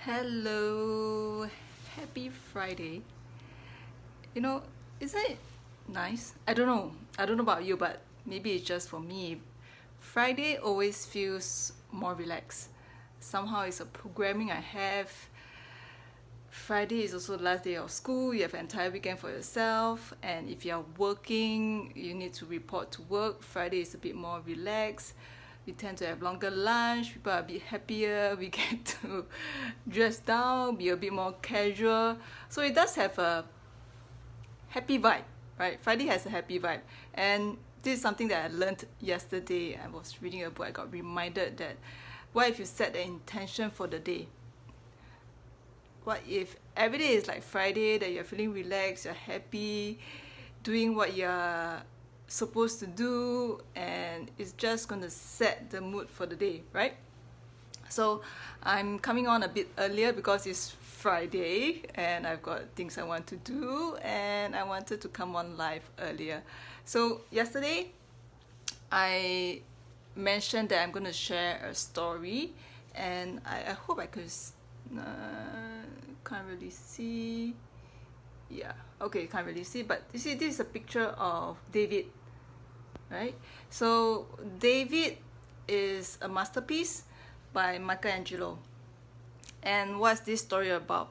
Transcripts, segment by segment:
Hello, happy Friday. Isn't it nice? I don't know about you, but maybe it's just for me. Friday always feels more relaxed. Somehow it's a programming I have. Friday is also the last day of school. You have an entire weekend for yourself, and if you're working, you need to report to work. Friday is a bit more relaxed. We tend to have longer lunch. People are a bit happier. We get to dress down, be a bit more casual. So it does have a happy vibe, right? Friday has a happy vibe. And this is something that I learned yesterday. I was reading a book. I got reminded that what if you set an intention for the day? What if every day is like Friday, that you're feeling relaxed, you're happy, doing what you're supposed to do, and it's just going to set the mood for the day, right? So I'm coming on a bit earlier because it's Friday and I've got things I want to do, and I wanted to come on live earlier. So yesterday I mentioned that I'm going to share a story, and I hope I could can't really see. Yeah, okay, can't really see, but you see, this is a picture of David, right? So David is a masterpiece by Michelangelo. And what's this story about?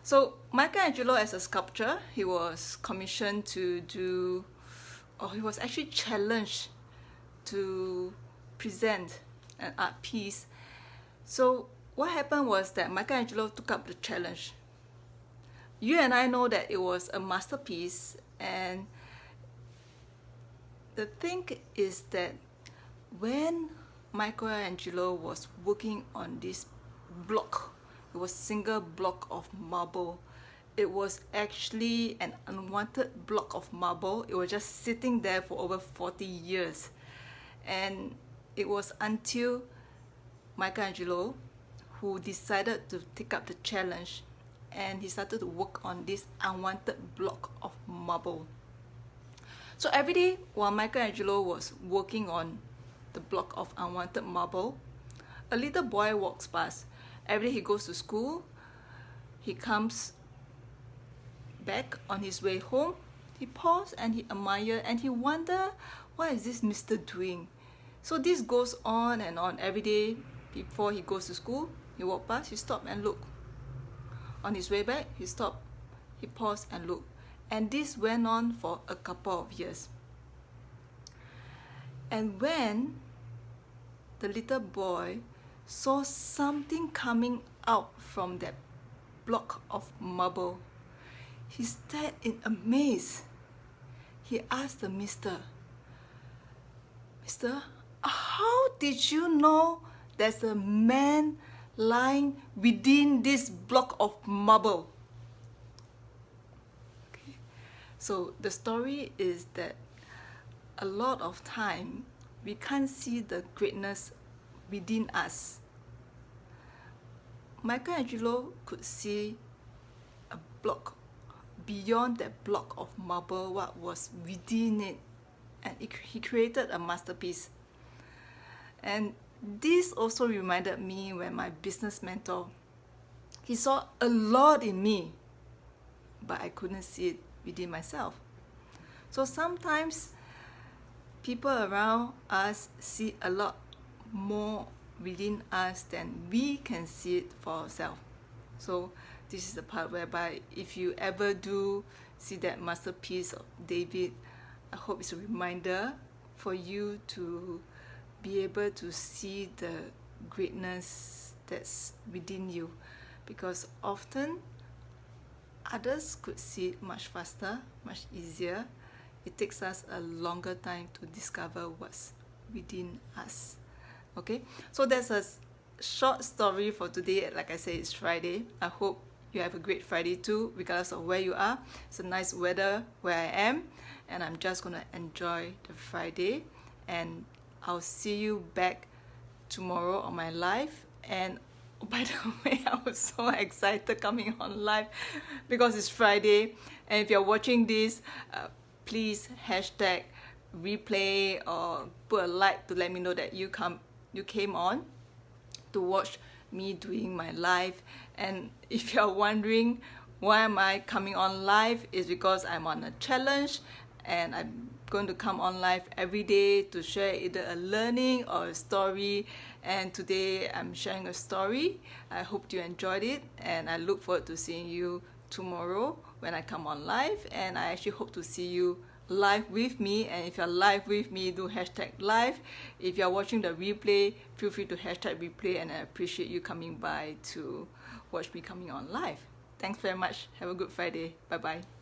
So Michelangelo, as a sculptor, he was commissioned to do, or he was actually challenged to present an art piece. So what happened was that Michelangelo took up the challenge. You and I know that it was a masterpiece, and the thing is that when Michelangelo was working on this block, it was a single block of marble. It was actually an unwanted block of marble. It was just sitting there for over 40 years. And it was until Michelangelo who decided to take up the challenge, and he started to work on this unwanted block of marble. So every day while Michelangelo was working on the block of unwanted marble, a little boy walks past. Every day he goes to school, he comes back on his way home, he pauses and he admires and he wonders, what is this mister doing? So this goes on and on every day. Before he goes to school, he walks past, he stops and look. On his way back, he stopped, he paused and looked. And this went on for a couple of years. And when the little boy saw something coming out from that block of marble, he stared in amaze. He asked the mister, "Mister, how did you know there's a man lying within this block of marble?" Okay. So the story is that a lot of time we can't see the greatness within us. Michelangelo could see a block, beyond that block of marble, what was within it, and he created a masterpiece. And this also reminded me when my business mentor, he saw a lot in me, but I couldn't see it within myself. So sometimes people around us see a lot more within us than we can see it for ourselves. So this is the part whereby if you ever do see that masterpiece of David, I hope it's a reminder for you to be able to see the greatness that's within you, because often others could see it much faster, much easier. It takes us a longer time to discover what's within us. Okay, so that's a short story for today. Like I said, it's Friday. I hope you have a great Friday too, regardless of where you are. It's a nice weather where I am, and I'm just gonna enjoy the Friday, and I'll see you back tomorrow on my live. And by the way, I was so excited coming on live because it's Friday. And if you're watching this, please hashtag replay or put a like to let me know that you came on to watch me doing my live. And if you're wondering why am I coming on live, is because I'm on a challenge and I'm going to come on live every day to share either a learning or a story. And today I'm sharing a story. I hope you enjoyed it, and I look forward to seeing you tomorrow when I come on live. And I actually hope to see you live with me. And if you're live with me, do hashtag live. If you're watching the replay, feel free to hashtag replay, and I appreciate you coming by to watch me coming on live. Thanks very much. Have a good Friday. Bye bye.